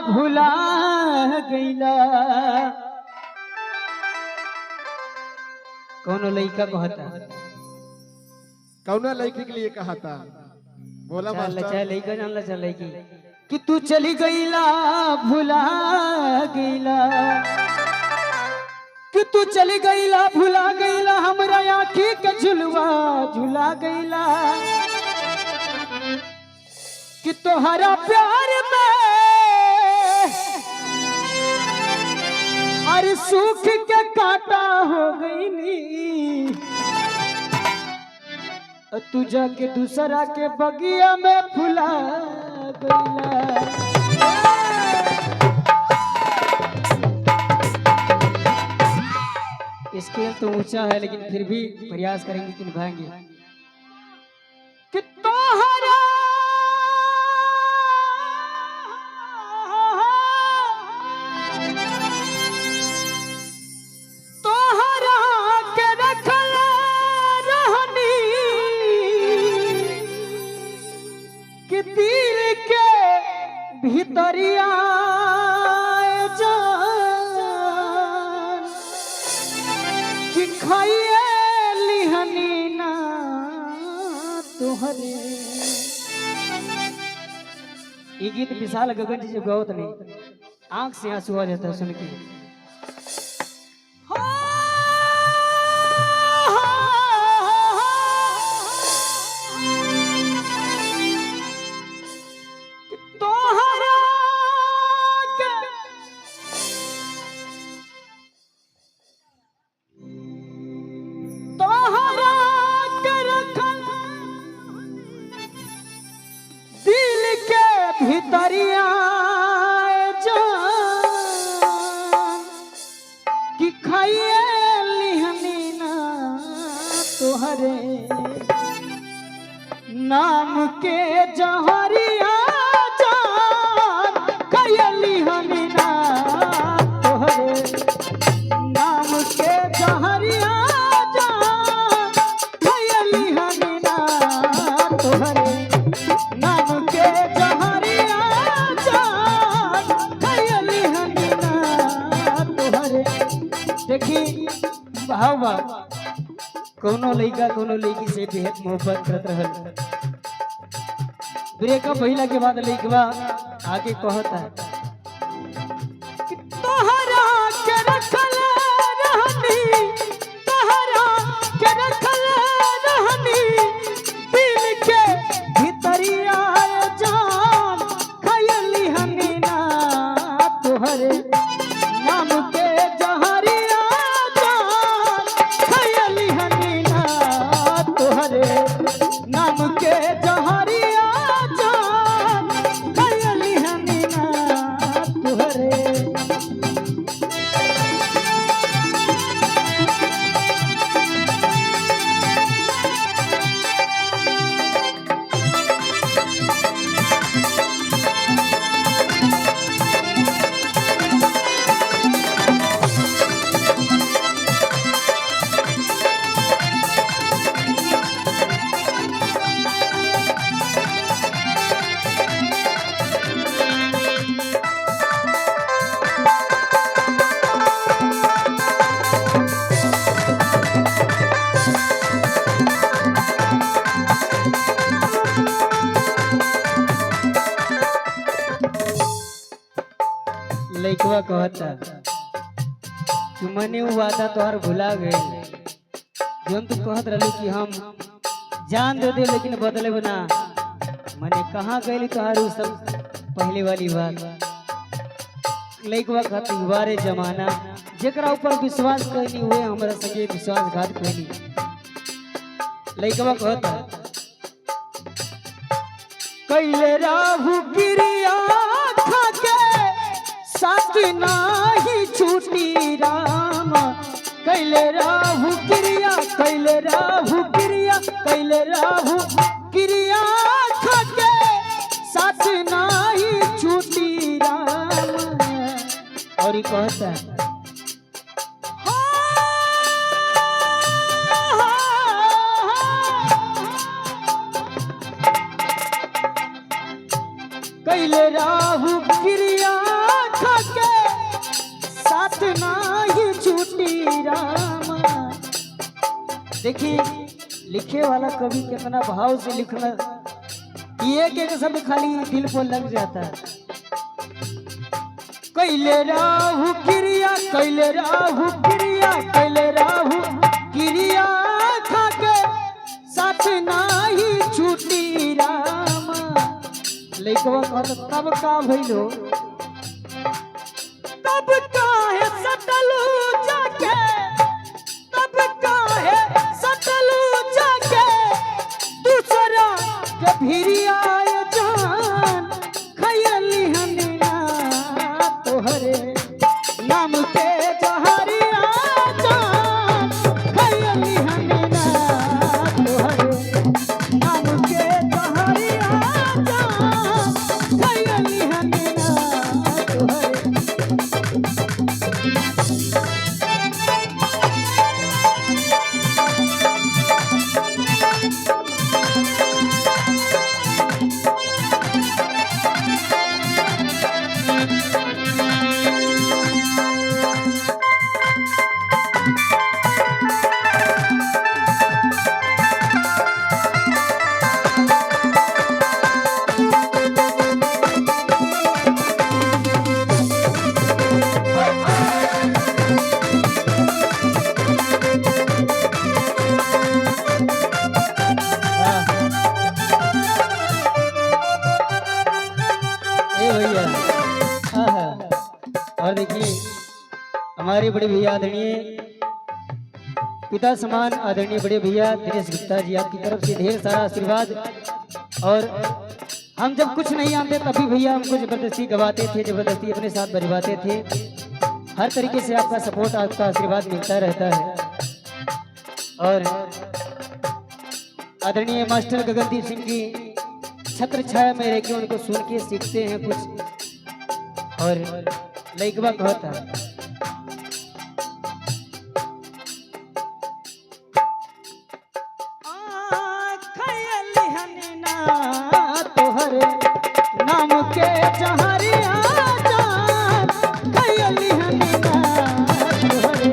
भुला गईला। कौन लड़का कहता कौन लड़की के लिए कहा था? बोला मास्टर। लड़का जानला चल लड़की कि तू चली गईला भुला गईला, कि तू चली गईला भुला गईला, हमरा आँखी के झुलवा झुला गईला, कि तोहरा प्यार में अरे सूख के काटा हो गईली, तू जाके दूसरा के बगिया में फुला गईला। स्केल तो ऊंचा है लेकिन फिर भी प्रयास करेंगे कि निभाएंगे। कि तोहरा के रखल रहनी, कि दिल के भीतरिया जान, कि खाइए लिहनी ना तोहरे। ये गीत विशाल गगन जी जब गाओ नहीं आंख से आंसू आ जाता है सुन के। भितरिया जान, कि खाइए लिहनी ना तोहरे नाम के जहरिया जान, खाइए लिहनी ना तोहरे नाम के जहरिया जान, खाइए लिहनी ना तोहरे नाम के जहरिया जान, खाइए लिहनी ना तोहरे। देखी भाव बा कोनो लड़का कोनो लड़की से बेहद मोहब्बत करत रहल, ब्रेकअप भइला के बाद लड़कवा आगे कहता कि तोहरा के रखल रहनी, तोहरा के रखल रहनी, दिल के भीतरिया जान, खाइए लिहनी ना तोहरे नाम के जहरिया जान, खाइए लिहनी ना तोहरे नाम के जहरिया जान, खाइए लिहनी ना तोहरे। लइकवा कहता कि मने वो वादा तोहर भुला गए, जोन तू कहत रहलू कि हम जान दे दे लेकिन बदले ना, मने कहाँ गई तोहर उ सब पहले वाली बात। लइकवा कहता बारे जमाना जेकरा ऊपर विश्वास कैनी हुए हमरा संगे विश्वासघात कैनी। लइकवा कहता कैले राहु गिरिया खाके साथ नाही छूटी राम, कैले राहु गिरिया, कैले राहु गिरिया, कैले राहु गिरिया खाके साथ नाही छूटी राम। और ये कहता कैले राहु गिरिया देखिए लिखे वाला कवि कितना भाव से लिखना, ये के शब्द खाली दिल को लग जाता है। कैले राहु क्रिया, कैले राहु क्रिया, कैले राहु क्रिया, खाके साथ नाही छूटी रामा। लइकवा कहत तब का भइलो, तब काहे सटलू जाके, तब काहे सटलू जाके, दूसरा के भिरिया जान, खयली हनिया तोहरे नाम के जहरिया जान, खयली हनिया तोहरे नाम के जहरिया जान, खयली हनिया तोहरे। भैया और देखिए हमारे बड़े भैया आदरणीय पिता समान आदरणीय बड़े भैया दिनेश गुप्ता जी, आपकी तरफ से ढेर सारा आशीर्वाद। और हम जब कुछ नहीं आते तभी भैया हमको जबरदस्ती गवाते थे, जबरदस्ती अपने साथ बजवाते थे। हर तरीके से आपका सपोर्ट, आपका आशीर्वाद मिलता रहता है। और आदरणीय मास्टर गगनदीप सिंह की छत्र छाया में रह के उनको सुन के सीखते हैं कुछ। और लइकवा कहता तोहरे नाम के जहरिया जान, खयली हनिया तोहरे।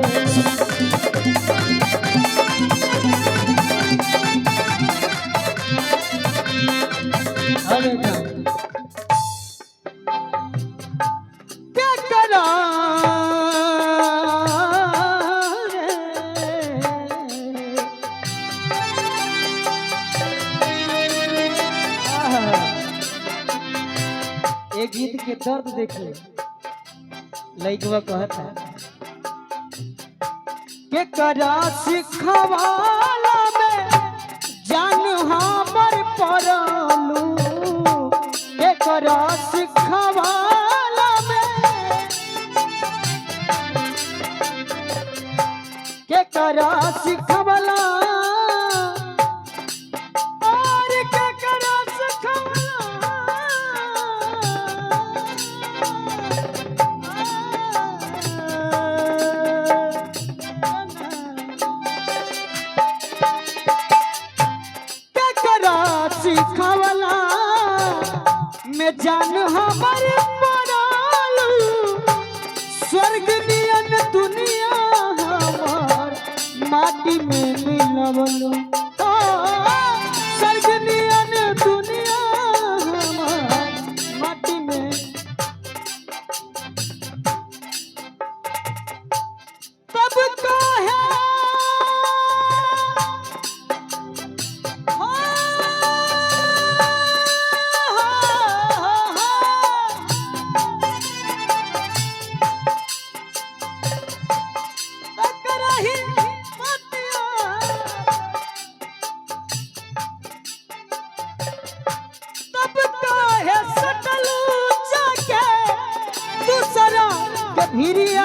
क्या करा एक गीत के दर्द देखिए, लइकवा कहता के करा सिखवाला में जान हमर परलू, के करा सिखवाला में, के करा सिखवाला और के करा सिखवाला, सिखवला में जान हमर परालू, स्वर्ग नियन दुनिया हमार माटी में मिलवलू। स्वर्ग नियन दुनिया हमार माटी में, तब काहे भिरिया